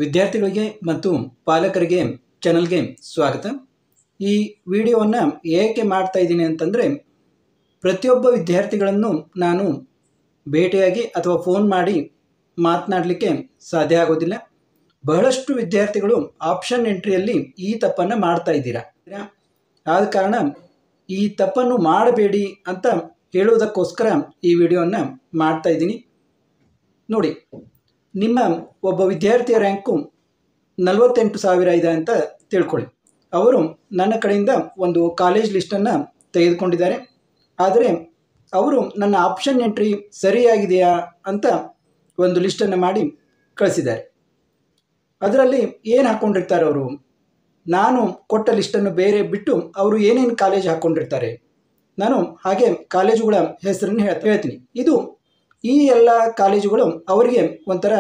ವಿದ್ಯಾರ್ಥಿಗಳಿಗೆ ಮತ್ತು ಪಾಲಕರಿಗೆ ಚಾನಲ್ಗೆ ಸ್ವಾಗತ. ಈ ವಿಡಿಯೋವನ್ನು ಏಕೆ ಮಾಡ್ತಾ ಇದ್ದೀನಿ ಅಂತಂದರೆ, ಪ್ರತಿಯೊಬ್ಬ ವಿದ್ಯಾರ್ಥಿಗಳನ್ನು ನಾನು ಭೇಟಿಯಾಗಿ ಅಥವಾ ಫೋನ್ ಮಾಡಿ ಮಾತನಾಡಲಿಕ್ಕೆ ಸಾಧ್ಯ ಆಗೋದಿಲ್ಲ. ಬಹಳಷ್ಟು ವಿದ್ಯಾರ್ಥಿಗಳು ಆಪ್ಷನ್ ಎಂಟ್ರಿಯಲ್ಲಿ ಈ ತಪ್ಪನ್ನು ಮಾಡ್ತಾ ಇದ್ದೀರಾ. ಆದ ಕಾರಣ ಈ ತಪ್ಪನ್ನು ಮಾಡಬೇಡಿ ಅಂತ ಹೇಳುವುದಕ್ಕೋಸ್ಕರ ಈ ವಿಡಿಯೋವನ್ನು ಮಾಡ್ತಾ ಇದ್ದೀನಿ. ನೋಡಿ, ನಿಮ್ಮ ಒಬ್ಬ ವಿದ್ಯಾರ್ಥಿಯ ರ್ಯಾಂಕು 48,000 ಇದೆ ಅಂತ ತಿಳ್ಕೊಳ್ಳಿ. ಅವರು ನನ್ನ ಕಡೆಯಿಂದ ಒಂದು ಕಾಲೇಜ್ ಲಿಸ್ಟನ್ನು ತೆಗೆದುಕೊಂಡಿದ್ದಾರೆ. ಆದರೆ ಅವರು ನನ್ನ ಆಪ್ಷನ್ ಎಂಟ್ರಿ ಸರಿಯಾಗಿದೆಯಾ ಅಂತ ಒಂದು ಲಿಸ್ಟನ್ನು ಮಾಡಿ ಕಳಿಸಿದ್ದಾರೆ. ಅದರಲ್ಲಿ ಏನು ಹಾಕ್ಕೊಂಡಿರ್ತಾರೆ ಅವರು? ನಾನು ಕೊಟ್ಟ ಲಿಸ್ಟನ್ನು ಬೇರೆ ಬಿಟ್ಟು ಅವರು ಏನೇನು ಕಾಲೇಜ್ ಹಾಕ್ಕೊಂಡಿರ್ತಾರೆ, ನಾನು ಹಾಗೆ ಕಾಲೇಜುಗಳ ಹೆಸರನ್ನು ಹೇಳ್ತೀನಿ. ಈ ಎಲ್ಲ ಕಾಲೇಜುಗಳು ಅವರಿಗೆ ಒಂಥರ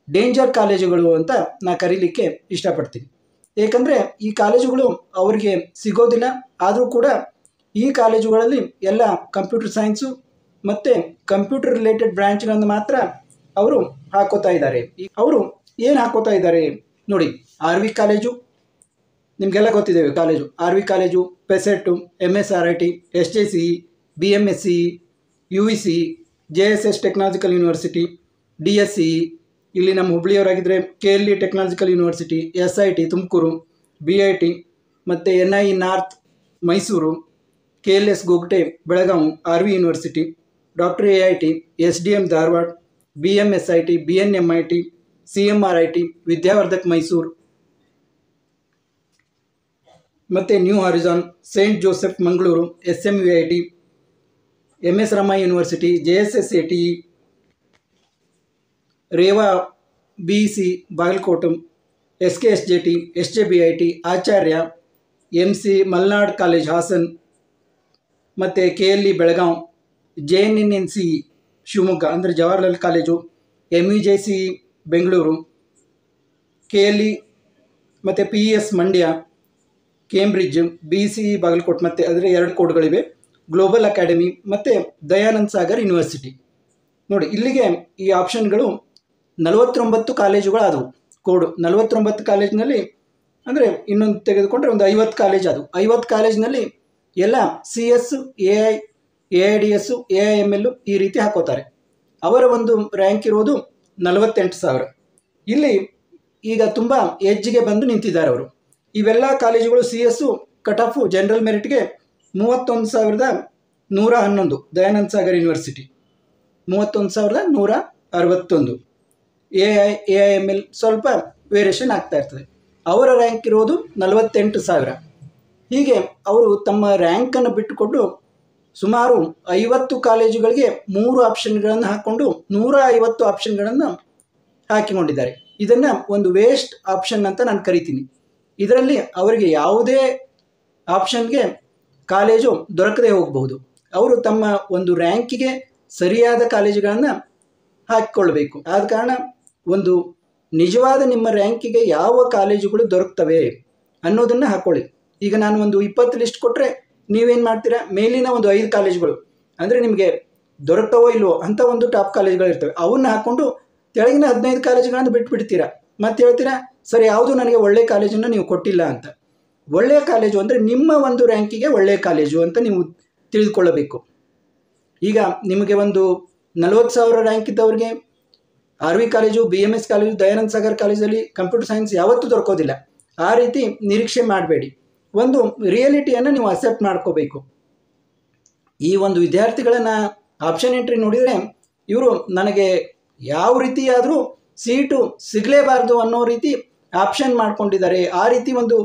ಡೇಂಜರ್ ಕಾಲೇಜುಗಳು ಅಂತ ನಾನು ಕರೀಲಿಕ್ಕೆ ಇಷ್ಟಪಡ್ತೀನಿ. ಏಕೆಂದರೆ ಈ ಕಾಲೇಜುಗಳು ಅವರಿಗೆ ಸಿಗೋದಿಲ್ಲ. ಆದರೂ ಕೂಡ ಈ ಕಾಲೇಜುಗಳಲ್ಲಿ ಎಲ್ಲ ಕಂಪ್ಯೂಟರ್ ಸೈನ್ಸು ಮತ್ತು ಕಂಪ್ಯೂಟರ್ ರಿಲೇಟೆಡ್ ಬ್ರ್ಯಾಂಚ್ಗಳನ್ನು ಮಾತ್ರ ಅವರು ಹಾಕೋತಾ ಇದ್ದಾರೆ. ಅವರು ಏನು ಹಾಕೋತಾ ಇದ್ದಾರೆ ನೋಡಿ, RV ಕಾಲೇಜು ನಿಮಗೆಲ್ಲ ಗೊತ್ತಿದೆ. ಕಾಲೇಜು RV ಕಾಲೇಜು, ಪೆಸೆಟ್ಟು, MSRIT, SJCE, BMSCE, UECE, JSS technological university, DSCE, ಇಲ್ಲಿ ನಮ್ಮ ಹುಬ್ಳಿಯವರಾಗಿದ್ದರೆ KLE technological university, SIT Tumakuru, BIT ಮತ್ತು NIE north Mysuru, KLS Gogte Belagavi, RV university, doctor AIT, SDM Dharwad, BMSIT, BNMIT, CMRIT, Vidyavardhaka Mysuru ಮತ್ತು new horizon, saint Joseph Mangaluru, SMUIT, MS Rama university, JSSATE, Reva BEC Bagalkot, SKSJT, SJBIT, Acharya, MC Malnad college Hassan ಮತ್ತು KLE Belagavi, JNNNCE Shivamogga ಅಂದರೆ Jawaharlal college, MUJCE Bengaluru, KLE ಮತ್ತು PES Mandya, Cambridge, BCE Bagalkote ಮತ್ತು ಅದರ 2 ಕೋಡ್ಗಳಿವೆ, global academy ಮತ್ತು Dayananda Sagar university. ನೋಡಿ, ಇಲ್ಲಿಗೆ ಈ ಆಪ್ಷನ್ಗಳು 49 ಕಾಲೇಜುಗಳು ಆದವು. ಕೋಡು 49 ಕಾಲೇಜಿನಲ್ಲಿ ಅಂದರೆ ಇನ್ನೊಂದು ತೆಗೆದುಕೊಂಡ್ರೆ ಒಂದು 50 ಕಾಲೇಜ್ ಆದವು. 50 ಕಾಲೇಜಿನಲ್ಲಿ ಎಲ್ಲ CS, AI, AIDS, AIML ಈ ರೀತಿ ಹಾಕೋತಾರೆ. ಅವರ ಒಂದು ರ್ಯಾಂಕ್ ಇರೋದು 48,000. ಇಲ್ಲಿ ಈಗ ತುಂಬ ಎಡ್ಜ್ಗೆ ಬಂದು ನಿಂತಿದ್ದಾರೆ ಅವರು. ಇವೆಲ್ಲ ಕಾಲೇಜುಗಳು CS ಕಟ್ ಆಫು ಜನರಲ್ ಮೆರಿಟ್ಗೆ 31,111. ದಯಾನಂದ ಸಾಗರ್ ಯೂನಿವರ್ಸಿಟಿ 31,161. AIML ಸ್ವಲ್ಪ ವೇರಿಯೇಷನ್ ಆಗ್ತಾ ಇರ್ತದೆ. ಅವರ ರ್ಯಾಂಕ್ ಇರೋದು 48,000. ಹೀಗೆ ಅವರು ತಮ್ಮ ರ್ಯಾಂಕನ್ನು ಬಿಟ್ಟುಕೊಂಡು ಸುಮಾರು 50 ಕಾಲೇಜುಗಳಿಗೆ 3 ಆಪ್ಷನ್ಗಳನ್ನು ಹಾಕ್ಕೊಂಡು 150 ಆಪ್ಷನ್ಗಳನ್ನು ಹಾಕಿಕೊಂಡಿದ್ದಾರೆ. ಇದನ್ನು ಒಂದು ವೇಸ್ಟ್ ಆಪ್ಷನ್ ಅಂತ ನಾನು ಕರಿತೀನಿ. ಇದರಲ್ಲಿ ಅವರಿಗೆ ಯಾವುದೇ ಆಪ್ಷನ್ಗೆ ಕಾಲೇಜು ದೊರಕದೇ ಹೋಗಬಹುದು. ಅವರು ತಮ್ಮ ಒಂದು ರ್ಯಾಂಕಿಗೆ ಸರಿಯಾದ ಕಾಲೇಜುಗಳನ್ನು ಹಾಕಿಕೊಳ್ಬೇಕು. ಆದ ಕಾರಣ ಒಂದು ನಿಜವಾದ ನಿಮ್ಮ ರ್ಯಾಂಕಿಗೆ ಯಾವ ಕಾಲೇಜುಗಳು ದೊರಕ್ತವೆ ಅನ್ನೋದನ್ನು ಹಾಕ್ಕೊಳ್ಳಿ. ಈಗ ನಾನು ಒಂದು 20 ಲಿಸ್ಟ್ ಕೊಟ್ಟರೆ ನೀವೇನು ಮಾಡ್ತೀರಾ? ಮೇಲಿನ ಒಂದು 5 ಕಾಲೇಜುಗಳು ಅಂದರೆ ನಿಮಗೆ ದೊರಕ್ತವೋ ಇಲ್ವೋ ಅಂಥ ಒಂದು ಟಾಪ್ ಕಾಲೇಜುಗಳಿರ್ತವೆ, ಅವನ್ನ ಹಾಕ್ಕೊಂಡು ಕೆಳಗಿನ 15 ಕಾಲೇಜುಗಳನ್ನು ಬಿಟ್ಬಿಡ್ತೀರಾ. ಮತ್ತೆ ಹೇಳ್ತೀರಾ, ಸರಿ ಯಾವುದು ನನಗೆ ಒಳ್ಳೆಯ ಕಾಲೇಜನ್ನು ನೀವು ಕೊಟ್ಟಿಲ್ಲ ಅಂತ. ಒಳ್ಳೆಯ ಕಾಲೇಜು ಅಂದರೆ ನಿಮ್ಮ ಒಂದು ರ್ಯಾಂಕಿಗೆ ಒಳ್ಳೆಯ ಕಾಲೇಜು ಅಂತ ನೀವು ತಿಳಿದುಕೊಳ್ಳಬೇಕು. ಈಗ ನಿಮಗೆ ಒಂದು 40,000 ರ್ಯಾಂಕ್ ಇದ್ದವ್ರಿಗೆ RV college, BMS college, Dayananda Sagar ಕಾಲೇಜಲ್ಲಿ ಕಂಪ್ಯೂಟರ್ ಸೈನ್ಸ್ ಯಾವತ್ತೂ ದೊರಕೋದಿಲ್ಲ. ಆ ರೀತಿ ನಿರೀಕ್ಷೆ ಮಾಡಬೇಡಿ. ಒಂದು ರಿಯಾಲಿಟಿಯನ್ನು ನೀವು ಅಕ್ಸೆಪ್ಟ್ ಮಾಡ್ಕೋಬೇಕು. ಈ ಒಂದು ವಿದ್ಯಾರ್ಥಿಗಳನ್ನು ಆಪ್ಷನ್ ಎಂಟ್ರಿ ನೋಡಿದರೆ ಇವರು ನನಗೆ ಯಾವ ರೀತಿಯಾದರೂ ಸೀಟು ಸಿಗಲೇಬಾರ್ದು ಅನ್ನೋ ರೀತಿ ಆಪ್ಷನ್ ಮಾಡ್ಕೊಂಡಿದ್ದಾರೆ. ಆ ರೀತಿ ಒಂದು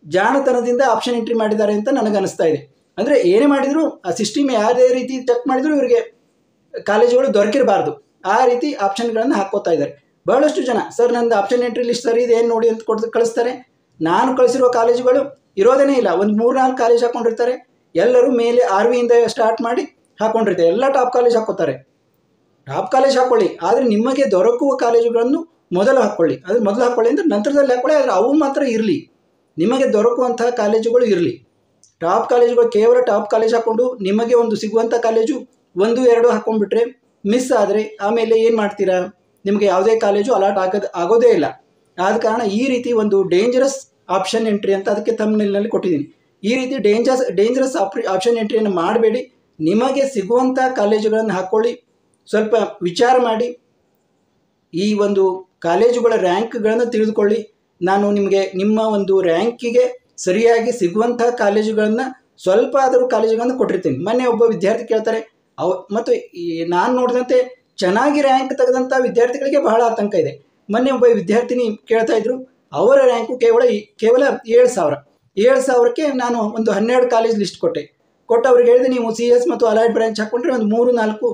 ಜಾಣತನದಿಂದ ಆಪ್ಷನ್ ಎಂಟ್ರಿ ಮಾಡಿದ್ದಾರೆ ಅಂತ ನನಗೆ ಅನಿಸ್ತಾ ಇದೆ. ಅಂದರೆ ಏನೇ ಮಾಡಿದರೂ ಆ ಸಿಸ್ಟಮ್ ಯಾವುದೇ ರೀತಿ ಚೆಕ್ ಮಾಡಿದರೂ ಇವರಿಗೆ ಕಾಲೇಜುಗಳು ದೊರಕಿರಬಾರ್ದು. ಆ ರೀತಿ ಆಪ್ಷನ್ಗಳನ್ನು ಹಾಕ್ಕೋತಾ ಇದ್ದಾರೆ. ಬಹಳಷ್ಟು ಜನ, ಸರ್ ನಂದು ಆಪ್ಷನ್ ಎಂಟ್ರಿ ಲಿಸ್ಟ್ ಸರಿ ಇದೆ ಏನು ನೋಡಿ ಅಂತ ಕಳಿಸ್ತಾರೆ. ನಾನು ಕಳಿಸಿರೋ ಕಾಲೇಜುಗಳು ಇರೋದೇ ಇಲ್ಲ. ಒಂದು 3-4 ಕಾಲೇಜ್ ಹಾಕ್ಕೊಂಡಿರ್ತಾರೆ. ಎಲ್ಲರೂ ಮೇಲೆ RVಯಿಂದ ಸ್ಟಾರ್ಟ್ ಮಾಡಿ ಹಾಕ್ಕೊಂಡಿರ್ತಾರೆ. ಎಲ್ಲ ಟಾಪ್ ಕಾಲೇಜ್ ಹಾಕ್ಕೋತಾರೆ. ಟಾಪ್ ಕಾಲೇಜ್ ಹಾಕ್ಕೊಳ್ಳಿ, ಆದರೆ ನಿಮಗೆ ದೊರಕುವ ಕಾಲೇಜುಗಳನ್ನು ಮೊದಲು ಹಾಕ್ಕೊಳ್ಳಿ. ಅದು ಮೊದಲು ಹಾಕ್ಕೊಳ್ಳಿ ಅಂದರೆ ನಂತರದಲ್ಲಿ ಹಾಕ್ಕೊಳ್ಳಿ, ಆದರೆ ಅವು ಮಾತ್ರ ಇರಲಿ. ನಿಮಗೆ ದೊರಕುವಂತಹ ಕಾಲೇಜುಗಳು ಇರಲಿ. ಟಾಪ್ ಕಾಲೇಜುಗಳು ಕೇವಲ ಟಾಪ್ ಕಾಲೇಜ್ ಹಾಕ್ಕೊಂಡು ನಿಮಗೆ ಒಂದು ಸಿಗುವಂಥ ಕಾಲೇಜು 1-2 ಹಾಕ್ಕೊಂಡ್ಬಿಟ್ರೆ ಮಿಸ್ ಆದರೆ ಆಮೇಲೆ ಏನು ಮಾಡ್ತೀರಾ? ನಿಮಗೆ ಯಾವುದೇ ಕಾಲೇಜು ಅಲಾಟ್ ಆಗೋದೇ ಇಲ್ಲ. ಆದ ಕಾರಣ ಈ ರೀತಿ ಒಂದು ಡೇಂಜರಸ್ ಆಪ್ಷನ್ ಎಂಟ್ರಿ ಅಂತ ಅದಕ್ಕೆ ಥಂಬ್ನೇಲ್ನಲ್ಲಿ ಕೊಟ್ಟಿದ್ದೀನಿ. ಈ ರೀತಿ ಡೇಂಜರಸ್ ಆಪ್ಷನ್ ಎಂಟ್ರಿಯನ್ನು ಮಾಡಬೇಡಿ. ನಿಮಗೆ ಸಿಗುವಂಥ ಕಾಲೇಜುಗಳನ್ನು ಹಾಕ್ಕೊಳ್ಳಿ. ಸ್ವಲ್ಪ ವಿಚಾರ ಮಾಡಿ ಈ ಒಂದು ಕಾಲೇಜುಗಳ ರ್ಯಾಂಕ್ಗಳನ್ನು ತಿಳಿದುಕೊಳ್ಳಿ. ನಾನು ನಿಮಗೆ ನಿಮ್ಮ ಒಂದು ರ್ಯಾಂಕಿಗೆ ಸರಿಯಾಗಿ ಸಿಗುವಂಥ ಕಾಲೇಜುಗಳನ್ನು ಸ್ವಲ್ಪ ಆದರೂ ಕಾಲೇಜುಗಳನ್ನು ಕೊಟ್ಟಿರ್ತೀನಿ. ಮೊನ್ನೆ ಒಬ್ಬ ವಿದ್ಯಾರ್ಥಿ ಕೇಳ್ತಾರೆ, ಮತ್ತು ನಾನು ನೋಡಿದಂತೆ ಚೆನ್ನಾಗಿ ರ್ಯಾಂಕ್ ತೆಗೆದಂಥ ವಿದ್ಯಾರ್ಥಿಗಳಿಗೆ ಬಹಳ ಆತಂಕ ಇದೆ. ಮೊನ್ನೆ ಒಬ್ಬ ವಿದ್ಯಾರ್ಥಿನಿ ಕೇಳ್ತಾ ಇದ್ರು, ಅವರ ರ್ಯಾಂಕು ಕೇವಲ 7,000. 7,000ಕ್ಕೆ ನಾನು ಒಂದು 12 ಕಾಲೇಜ್ ಲಿಸ್ಟ್ ಕೊಟ್ಟು ಅವ್ರಿಗೆ ಹೇಳಿದೆ, ನೀವು CS ಮತ್ತು ಅಲೈಡ್ ಬ್ರಾಂಚ್ ಹಾಕ್ಕೊಂಡ್ರೆ ಒಂದು 3-4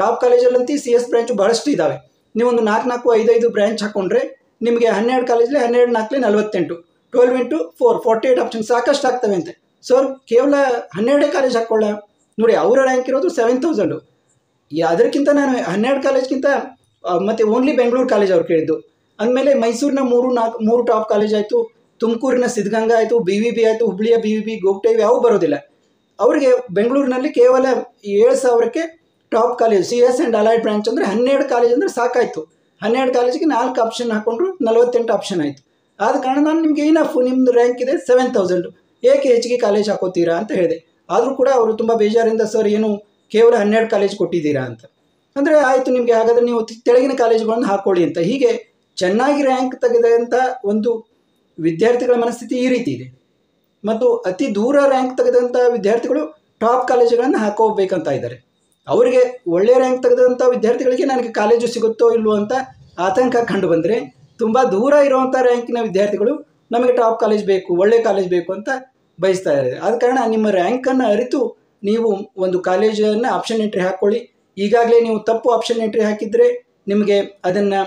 ಟಾಪ್ ಕಾಲೇಜಲ್ಲಂತೂ CS ಬ್ರಾಂಚು ಭಾಳಷ್ಟು ಇದ್ದಾವೆ. ನೀವೊಂದು 4-4, 5-5 ಬ್ರಾಂಚ್ ಹಾಕ್ಕೊಂಡ್ರೆ ನಿಮಗೆ 12 ಕಾಲೇಜಲ್ಲಿ 12-4 48, 12 × 4 48 ಆಪ್ಷನ್ ಸಾಕಷ್ಟು ಆಗ್ತವೆ ಅಂತೆ. ಸೊ ಅವ್ರು ಕೇವಲ 12 ಕಾಲೇಜ್ ಹಾಕ್ಕೊಳ್ಳ ನೋಡಿ, ಅವರ ರ್ಯಾಂಕ್ ಇರೋದು 7,000. ಅದಕ್ಕಿಂತ ನಾನು 12 ಕಾಲೇಜ್ಗಿಂತ ಮತ್ತು ಓನ್ಲಿ ಬೆಂಗಳೂರು ಕಾಲೇಜ್ ಅವ್ರು ಕೇಳಿದ್ದು. ಅಂದಮೇಲೆ ಮೈಸೂರಿನ 3 ಟಾಪ್ ಕಾಲೇಜ್ ಆಯಿತು, ತುಮಕೂರಿನ ಸಿದ್ಧಗಂಗಾ ಆಯಿತು, BVB ಆಯಿತು, ಹುಬ್ಬಳ್ಳಿಯ BVB, ಗೋಗ್ಟೆ ಯಾವ ಬರೋದಿಲ್ಲ. ಅವರಿಗೆ ಬೆಂಗಳೂರಿನಲ್ಲಿ ಕೇವಲ 7,000ಕ್ಕೆ top college CS and allied branch ಅಂದರೆ 12 ಕಾಲೇಜ್ ಅಂದರೆ ಸಾಕಾಯಿತು. 12 ಕಾಲೇಜಿಗೆ 4 ಆಪ್ಷನ್ ಹಾಕ್ಕೊಂಡ್ರು 48 ಆಪ್ಷನ್ ಆಯಿತು. ಆದ ಕಾರಣ ನಾನು ನಿಮಗೆ ಇನಫ್, ನಿಮ್ಮದು ರ್ಯಾಂಕ್ ಇದೆ 7,000, ಏಕೆ ಹೆಚ್ಚಿಗೆ ಕಾಲೇಜ್ ಹಾಕೋತೀರಾ ಅಂತ ಹೇಳಿದೆ. ಆದರೂ ಕೂಡ ಅವರು ತುಂಬ ಬೇಜಾರಿಂದ, ಸರ್ ಏನು ಕೇವಲ 12 ಕಾಲೇಜ್ ಕೊಟ್ಟಿದ್ದೀರಾ ಅಂತ. ಅಂದರೆ ಆಯಿತು, ನಿಮಗೆ ಹಾಗಾದರೆ ನೀವು ತೆಳಗಿನ ಕಾಲೇಜುಗಳನ್ನು ಹಾಕ್ಕೊಳ್ಳಿ ಅಂತ. ಹೀಗೆ ಚೆನ್ನಾಗಿ ರ್ಯಾಂಕ್ ತೆಗೆದಂಥ ಒಂದು ವಿದ್ಯಾರ್ಥಿಗಳ ಮನಸ್ಥಿತಿ ಈ ರೀತಿ ಇದೆ. ಮತ್ತು ಅತಿ ದೂರ ರ್ಯಾಂಕ್ ತೆಗೆದಂಥ ವಿದ್ಯಾರ್ಥಿಗಳು ಟಾಪ್ ಕಾಲೇಜುಗಳನ್ನು ಹಾಕೋಬೇಕಂತ ಇದ್ದಾರೆ. ಅವರಿಗೆ ಒಳ್ಳೆಯ ರ್ಯಾಂಕ್ ತೆಗೆದಂಥ ವಿದ್ಯಾರ್ಥಿಗಳಿಗೆ ನನಗೆ ಕಾಲೇಜು ಸಿಗುತ್ತೋ ಇಲ್ವೋ ಅಂತ ಆತಂಕ ಕಂಡು ಬಂದರೆ, ತುಂಬ ದೂರ ಇರುವಂಥ ರ್ಯಾಂಕಿನ ವಿದ್ಯಾರ್ಥಿಗಳು ನಮಗೆ ಟಾಪ್ ಕಾಲೇಜ್ ಬೇಕು, ಒಳ್ಳೆಯ ಕಾಲೇಜ್ ಬೇಕು ಅಂತ ಬಯಸ್ತಾ ಇದ್ದಾರೆ. ಆದ ಕಾರಣ ನಿಮ್ಮ ರ್ಯಾಂಕನ್ನು ಅರಿತು ನೀವು ಒಂದು ಕಾಲೇಜನ್ನು ಆಪ್ಷನ್ ಎಂಟ್ರಿ ಹಾಕ್ಕೊಳ್ಳಿ. ಈಗಾಗಲೇ ನೀವು ತಪ್ಪು ಆಪ್ಷನ್ ಎಂಟ್ರಿ ಹಾಕಿದರೆ ನಿಮಗೆ ಅದನ್ನು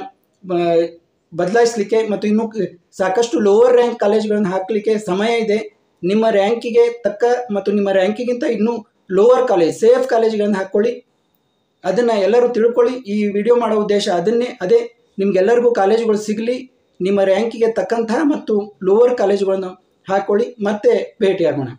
ಬದಲಾಯಿಸಲಿಕ್ಕೆ ಮತ್ತು ಇನ್ನೂ ಸಾಕಷ್ಟು ಲೋವರ್ ರ್ಯಾಂಕ್ ಕಾಲೇಜ್ಗಳನ್ನು ಹಾಕಲಿಕ್ಕೆ ಸಮಯ ಇದೆ. ನಿಮ್ಮ ರ್ಯಾಂಕಿಗೆ ತಕ್ಕ ಮತ್ತು ನಿಮ್ಮ ರ್ಯಾಂಕಿಗಿಂತ ಇನ್ನೂ ಲೋವರ್ ಕಾಲೇಜ್, ಸೇಫ್ ಕಾಲೇಜ್ಗಳನ್ನು ಹಾಕ್ಕೊಳ್ಳಿ. ಅದನ್ನು ಎಲ್ಲರೂ ತಿಳ್ಕೊಳ್ಳಿ. ಈ ವಿಡಿಯೋ ಮಾಡೋ ಉದ್ದೇಶ ಅದೇ ನಿಮಗೆಲ್ಲರಿಗೂ ಕಾಲೇಜುಗಳು ಸಿಗಲಿ, ನಿಮ್ಮ ರ್ಯಾಂಕಿಗೆ ತಕ್ಕಂತಹ ಮತ್ತು ಲೋವರ್ ಕಾಲೇಜುಗಳನ್ನು ಹಾಕ್ಕೊಳ್ಳಿ. ಮತ್ತೆ ಭೇಟಿಯಾಗೋಣ.